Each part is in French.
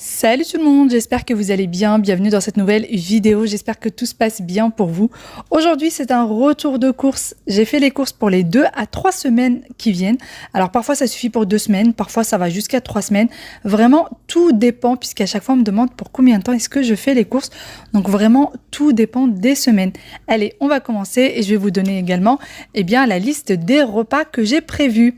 Salut tout le monde, j'espère que vous allez bien, bienvenue dans cette nouvelle vidéo, j'espère que tout se passe bien pour vous. Aujourd'hui c'est un retour de course, j'ai fait les courses pour les 2 à 3 semaines qui viennent. Alors parfois ça suffit pour 2 semaines, parfois ça va jusqu'à 3 semaines, vraiment tout dépend puisqu'à chaque fois on me demande pour combien de temps est-ce que je fais les courses. Donc vraiment tout dépend des semaines. Allez, on va commencer et je vais vous donner également la liste des repas que j'ai prévus.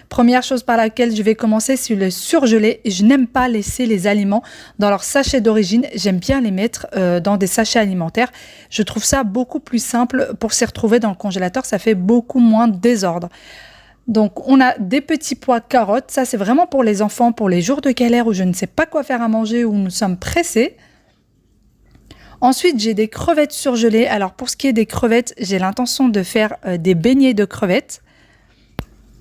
Première chose par laquelle je vais commencer, c'est le surgelé. Je n'aime pas laisser les aliments dans leur sachet d'origine. J'aime bien les mettre dans des sachets alimentaires. Je trouve ça beaucoup plus simple pour s'y retrouver dans le congélateur. Ça fait beaucoup moins de désordre. Donc, on a des petits pois carottes. Ça, c'est vraiment pour les enfants, pour les jours de galère où je ne sais pas quoi faire à manger, où nous sommes pressés. Ensuite, j'ai des crevettes surgelées. Alors, pour ce qui est des crevettes, j'ai l'intention de faire des beignets de crevettes.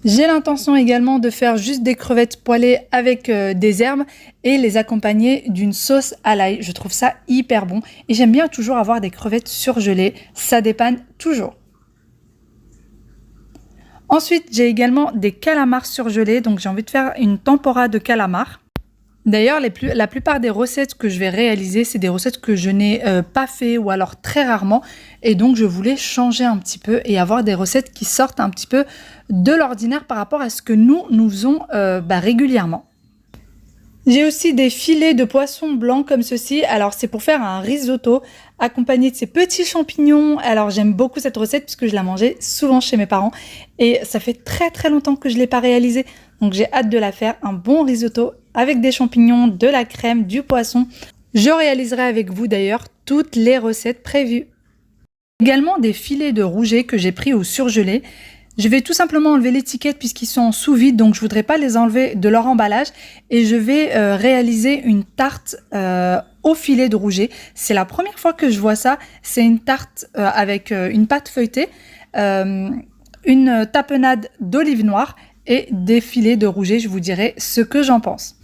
J'ai l'intention également de faire juste des crevettes poêlées avec des herbes et les accompagner d'une sauce à l'ail. Je trouve ça hyper bon et j'aime bien toujours avoir des crevettes surgelées. Ça dépanne toujours. Ensuite, j'ai également des calamars surgelés. Donc, j'ai envie de faire une tempura de calamars. D'ailleurs, la plupart des recettes que je vais réaliser, c'est des recettes que je n'ai pas fait ou alors très rarement. Et donc, je voulais changer un petit peu et avoir des recettes qui sortent un petit peu de l'ordinaire par rapport à ce que nous faisons régulièrement. J'ai aussi des filets de poisson blanc comme ceci. Alors, c'est pour faire un risotto accompagné de ces petits champignons. Alors, j'aime beaucoup cette recette puisque je la mangeais souvent chez mes parents. Et ça fait très très longtemps que je ne l'ai pas réalisée. Donc, j'ai hâte de la faire. Un bon risotto avec des champignons, de la crème, du poisson. Je réaliserai avec vous d'ailleurs toutes les recettes prévues. Également des filets de rouget que j'ai pris au surgelé. Je vais tout simplement enlever l'étiquette puisqu'ils sont en sous-vide, donc je voudrais pas les enlever de leur emballage. Et je vais réaliser une tarte au filet de rouget. C'est la première fois que je vois ça. C'est une tarte avec une pâte feuilletée, une tapenade d'olive noire et des filets de rouget. Je vous dirai ce que j'en pense.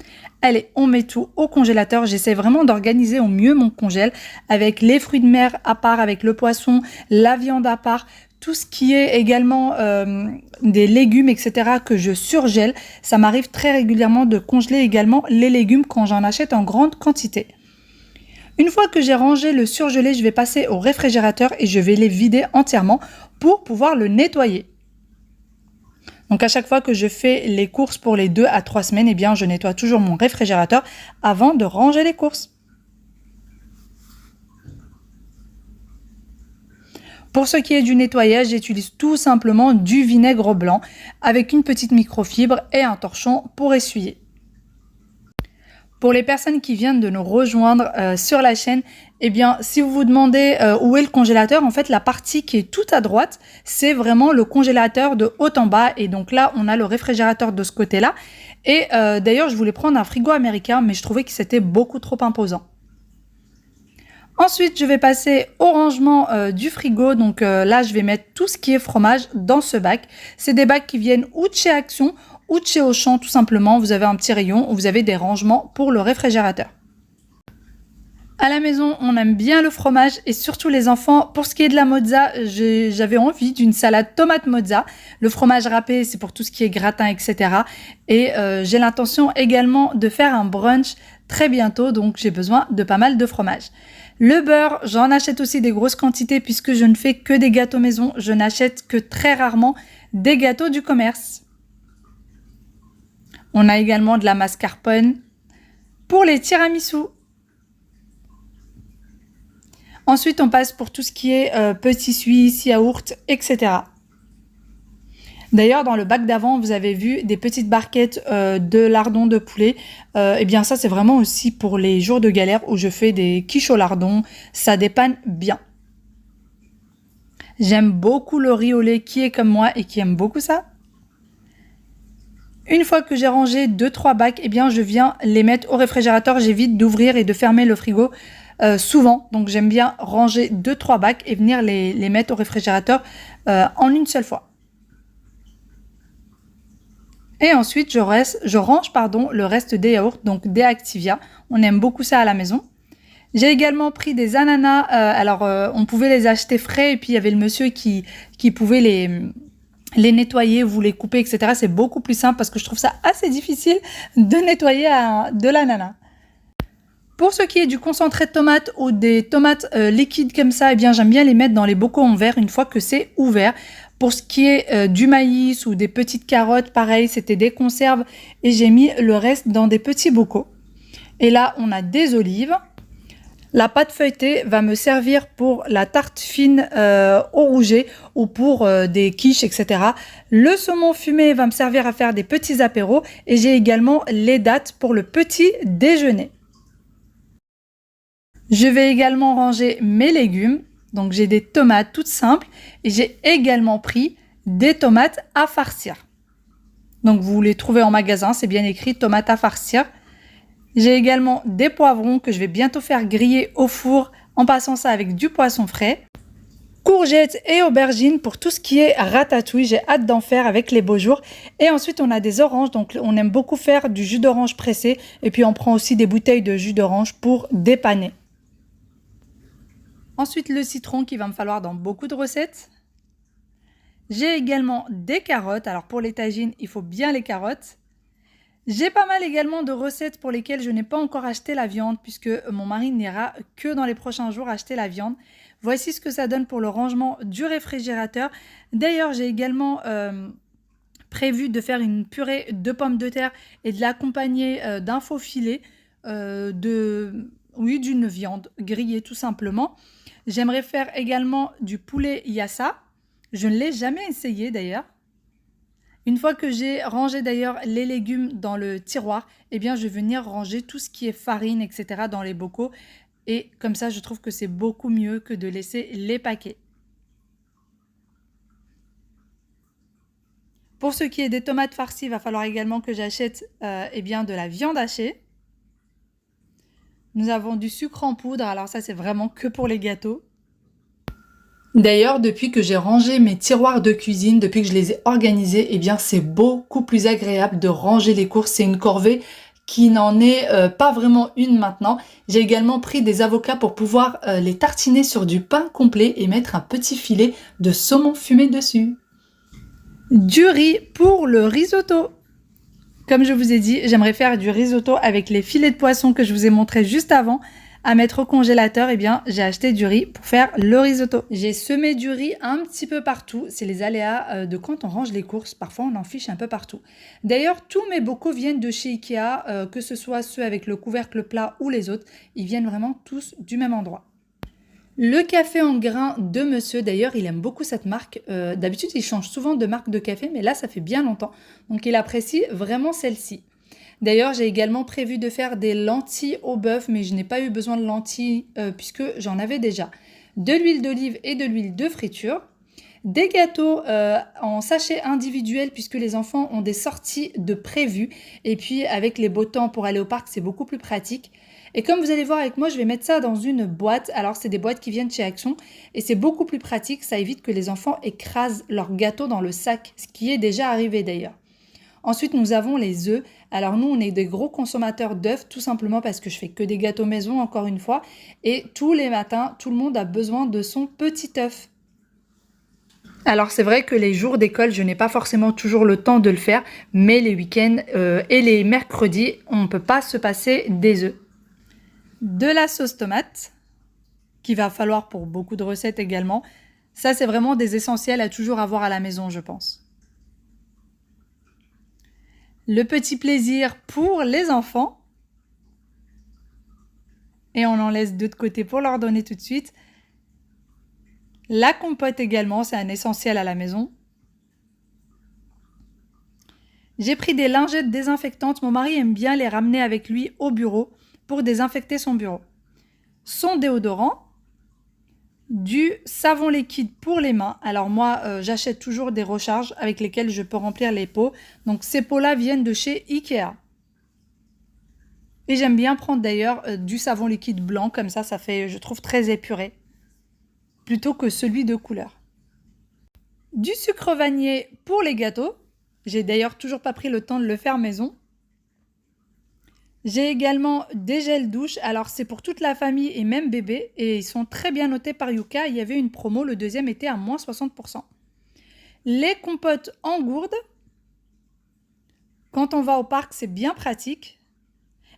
Allez, on met tout au congélateur. J'essaie vraiment d'organiser au mieux mon congèle avec les fruits de mer à part, avec le poisson, la viande à part, tout ce qui est également des légumes, etc. que je surgèle. Ça m'arrive très régulièrement de congeler également les légumes quand j'en achète en grande quantité. Une fois que j'ai rangé le surgelé, je vais passer au réfrigérateur et je vais les vider entièrement pour pouvoir le nettoyer. Donc à chaque fois que je fais les courses pour les 2 à 3 semaines, je nettoie toujours mon réfrigérateur avant de ranger les courses. Pour ce qui est du nettoyage, j'utilise tout simplement du vinaigre blanc avec une petite microfibre et un torchon pour essuyer. Pour les personnes qui viennent de nous rejoindre sur la chaîne, si vous vous demandez où est le congélateur, en fait, la partie qui est tout à droite, c'est vraiment le congélateur de haut en bas. Et donc là, on a le réfrigérateur de ce côté-là. Et d'ailleurs, je voulais prendre un frigo américain, mais je trouvais que c'était beaucoup trop imposant. Ensuite, je vais passer au rangement du frigo. Donc là, je vais mettre tout ce qui est fromage dans ce bac. C'est des bacs qui viennent ou de chez Action ou de chez Auchan, tout simplement. Vous avez un petit rayon où vous avez des rangements pour le réfrigérateur. À la maison, on aime bien le fromage et surtout les enfants. Pour ce qui est de la mozza, j'avais envie d'une salade tomate mozza. Le fromage râpé, c'est pour tout ce qui est gratin, etc. Et j'ai l'intention également de faire un brunch très bientôt, donc j'ai besoin de pas mal de fromage. Le beurre, j'en achète aussi des grosses quantités puisque je ne fais que des gâteaux maison. Je n'achète que très rarement des gâteaux du commerce. On a également de la mascarpone pour les tiramisu. Ensuite, on passe pour tout ce qui est petits suisses, yaourt, etc. D'ailleurs, dans le bac d'avant, vous avez vu des petites barquettes de lardons de poulet. Ça, c'est vraiment aussi pour les jours de galère où je fais des quiches au lardon. Ça dépanne bien. J'aime beaucoup le riz au lait qui est comme moi et qui aime beaucoup ça. Une fois que j'ai rangé 2-3 bacs, je viens les mettre au réfrigérateur. J'évite d'ouvrir et de fermer le frigo souvent. Donc, j'aime bien ranger 2-3 bacs et venir les mettre au réfrigérateur en une seule fois. Et ensuite, je range le reste des yaourts, donc des Activia. On aime beaucoup ça à la maison. J'ai également pris des ananas. On pouvait les acheter frais et puis il y avait le monsieur qui pouvait les nettoyer, vous les couper, etc. C'est beaucoup plus simple parce que je trouve ça assez difficile de nettoyer de l'ananas. Pour ce qui est du concentré de tomate ou des tomates liquides comme ça, eh bien j'aime bien les mettre dans les bocaux en verre une fois que c'est ouvert. Pour ce qui est du maïs ou des petites carottes, pareil, c'était des conserves et j'ai mis le reste dans des petits bocaux. Et là, on a des olives. La pâte feuilletée va me servir pour la tarte fine au rouget ou pour des quiches, etc. Le saumon fumé va me servir à faire des petits apéros et j'ai également les dattes pour le petit déjeuner. Je vais également ranger mes légumes. Donc j'ai des tomates toutes simples et j'ai également pris des tomates à farcir. Donc vous les trouvez en magasin, c'est bien écrit tomates à farcir. J'ai également des poivrons que je vais bientôt faire griller au four en passant ça avec du poisson frais. Courgettes et aubergines pour tout ce qui est ratatouille, j'ai hâte d'en faire avec les beaux jours. Et ensuite on a des oranges, donc on aime beaucoup faire du jus d'orange pressé et puis on prend aussi des bouteilles de jus d'orange pour dépanner. Ensuite le citron qu'il va me falloir dans beaucoup de recettes. J'ai également des carottes, alors pour les tagines il faut bien les carottes. J'ai pas mal également de recettes pour lesquelles je n'ai pas encore acheté la viande puisque mon mari n'ira que dans les prochains jours acheter la viande. Voici ce que ça donne pour le rangement du réfrigérateur. D'ailleurs, j'ai également prévu de faire une purée de pommes de terre et de l'accompagner d'un faux filet d'une viande grillée tout simplement. J'aimerais faire également du poulet yassa. Je ne l'ai jamais essayé d'ailleurs. Une fois que j'ai rangé d'ailleurs les légumes dans le tiroir, eh bien je vais venir ranger tout ce qui est farine, etc. dans les bocaux. Et comme ça, je trouve que c'est beaucoup mieux que de laisser les paquets. Pour ce qui est des tomates farcies, il va falloir également que j'achète eh bien de la viande hachée. Nous avons du sucre en poudre, alors ça c'est vraiment que pour les gâteaux. D'ailleurs, depuis que j'ai rangé mes tiroirs de cuisine, depuis que je les ai organisés, eh bien c'est beaucoup plus agréable de ranger les courses. C'est une corvée qui n'en est pas vraiment une maintenant. J'ai également pris des avocats pour pouvoir les tartiner sur du pain complet et mettre un petit filet de saumon fumé dessus. Du riz pour le risotto. Comme je vous ai dit, j'aimerais faire du risotto avec les filets de poisson que je vous ai montré juste avant. À mettre au congélateur, eh bien, j'ai acheté du riz pour faire le risotto. J'ai semé du riz un petit peu partout. C'est les aléas de quand on range les courses. Parfois, on en fiche un peu partout. D'ailleurs, tous mes bocaux viennent de chez Ikea, que ce soit ceux avec le couvercle plat ou les autres. Ils viennent vraiment tous du même endroit. Le café en grains de monsieur, d'ailleurs, il aime beaucoup cette marque. D'habitude, il change souvent de marque de café, mais là, ça fait bien longtemps. Donc, il apprécie vraiment celle-ci. D'ailleurs, j'ai également prévu de faire des lentilles au bœuf, mais je n'ai pas eu besoin de lentilles puisque j'en avais déjà. De l'huile d'olive et de l'huile de friture. Des gâteaux en sachet individuel puisque les enfants ont des sorties de prévues. Et puis avec les beaux temps pour aller au parc, c'est beaucoup plus pratique. Et comme vous allez voir avec moi, je vais mettre ça dans une boîte. Alors c'est des boîtes qui viennent chez Action et c'est beaucoup plus pratique. Ça évite que les enfants écrasent leur gâteau dans le sac, ce qui est déjà arrivé d'ailleurs. Ensuite, nous avons les œufs. Alors nous, on est des gros consommateurs d'œufs, tout simplement parce que je fais que des gâteaux maison, encore une fois. Et tous les matins, tout le monde a besoin de son petit œuf. Alors c'est vrai que les jours d'école, je n'ai pas forcément toujours le temps de le faire, mais les week-ends et les mercredis, on ne peut pas se passer des œufs. De la sauce tomate, qu'il va falloir pour beaucoup de recettes également. Ça, c'est vraiment des essentiels à toujours avoir à la maison, je pense. Le petit plaisir pour les enfants. Et on en laisse deux de côté pour leur donner tout de suite. La compote également, c'est un essentiel à la maison. J'ai pris des lingettes désinfectantes. Mon mari aime bien les ramener avec lui au bureau pour désinfecter son bureau. Son déodorant. Du savon liquide pour les mains. Alors moi, j'achète toujours des recharges avec lesquelles je peux remplir les pots. Donc ces pots-là viennent de chez Ikea. Et j'aime bien prendre d'ailleurs du savon liquide blanc. Comme ça fait, je trouve, très épuré. Plutôt que celui de couleur. Du sucre vanillé pour les gâteaux. J'ai d'ailleurs toujours pas pris le temps de le faire maison. J'ai également des gels douche, alors c'est pour toute la famille et même bébé, et ils sont très bien notés par Yuka. Il y avait une promo, le deuxième était à moins 60%. Les compotes en gourde, quand on va au parc, c'est bien pratique.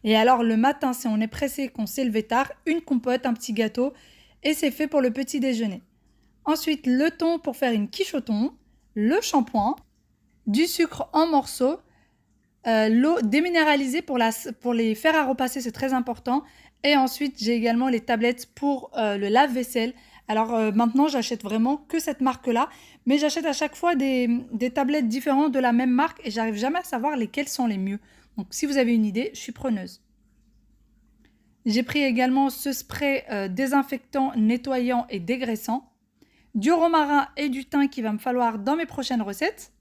Et alors le matin, si on est pressé, qu'on s'est levé tard, une compote, un petit gâteau, et c'est fait pour le petit déjeuner. Ensuite, le thon pour faire une quiche au thon, le shampoing, du sucre en morceaux, l'eau déminéralisée pour les fer à repasser, c'est très important. Et ensuite, j'ai également les tablettes pour le lave-vaisselle. Alors maintenant, j'achète vraiment que cette marque-là, mais j'achète à chaque fois des tablettes différentes de la même marque et j'arrive jamais à savoir lesquelles sont les mieux. Donc si vous avez une idée, je suis preneuse. J'ai pris également ce spray désinfectant, nettoyant et dégraissant, du romarin et du thym qu'il va me falloir dans mes prochaines recettes.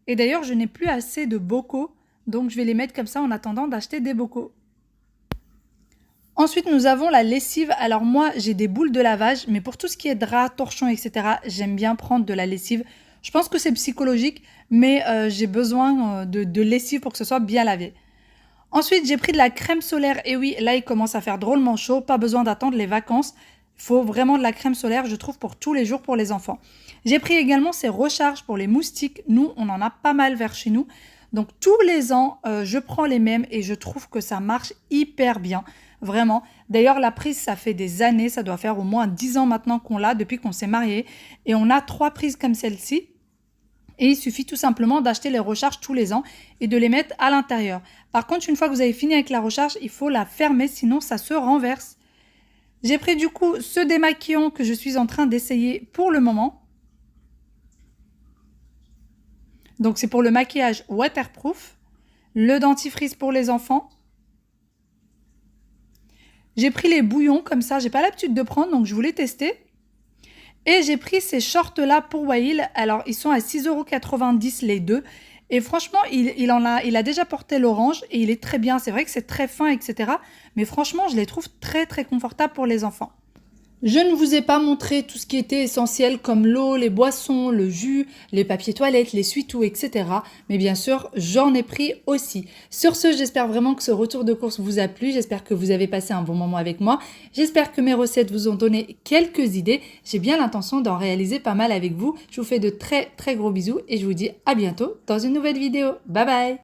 Et d'ailleurs, je n'ai plus assez de bocaux, donc je vais les mettre comme ça en attendant d'acheter des bocaux. Ensuite, nous avons la lessive. Alors moi, j'ai des boules de lavage, mais pour tout ce qui est drap, torchon, etc., j'aime bien prendre de la lessive. Je pense que c'est psychologique, mais j'ai besoin de lessive pour que ce soit bien lavé. Ensuite, j'ai pris de la crème solaire. Et oui, là, il commence à faire drôlement chaud. Pas besoin d'attendre les vacances. Il faut vraiment de la crème solaire, je trouve, pour tous les jours pour les enfants. J'ai pris également ces recharges pour les moustiques. Nous, on en a pas mal vers chez nous. Donc, tous les ans, je prends les mêmes et je trouve que ça marche hyper bien. Vraiment. D'ailleurs, la prise, ça fait des années. Ça doit faire au moins 10 ans maintenant qu'on l'a, depuis qu'on s'est mariés. Et on a 3 prises comme celle-ci. Et il suffit tout simplement d'acheter les recharges tous les ans et de les mettre à l'intérieur. Par contre, une fois que vous avez fini avec la recharge, il faut la fermer, sinon ça se renverse. J'ai pris du coup ce démaquillant que je suis en train d'essayer pour le moment. Donc c'est pour le maquillage waterproof. Le dentifrice pour les enfants. J'ai pris les bouillons comme ça, j'ai pas l'habitude de prendre, donc je voulais tester. Et j'ai pris ces shorts-là pour Wail. Alors, ils sont à 6,90 € les deux. Et franchement, il a déjà porté l'orange et il est très bien. C'est vrai que c'est très fin, etc. Mais franchement, je les trouve très, très confortables pour les enfants. Je ne vous ai pas montré tout ce qui était essentiel comme l'eau, les boissons, le jus, les papiers toilettes, les essuie-tout, etc. Mais bien sûr, j'en ai pris aussi. Sur ce, j'espère vraiment que ce retour de course vous a plu. J'espère que vous avez passé un bon moment avec moi. J'espère que mes recettes vous ont donné quelques idées. J'ai bien l'intention d'en réaliser pas mal avec vous. Je vous fais de très très gros bisous et je vous dis à bientôt dans une nouvelle vidéo. Bye bye!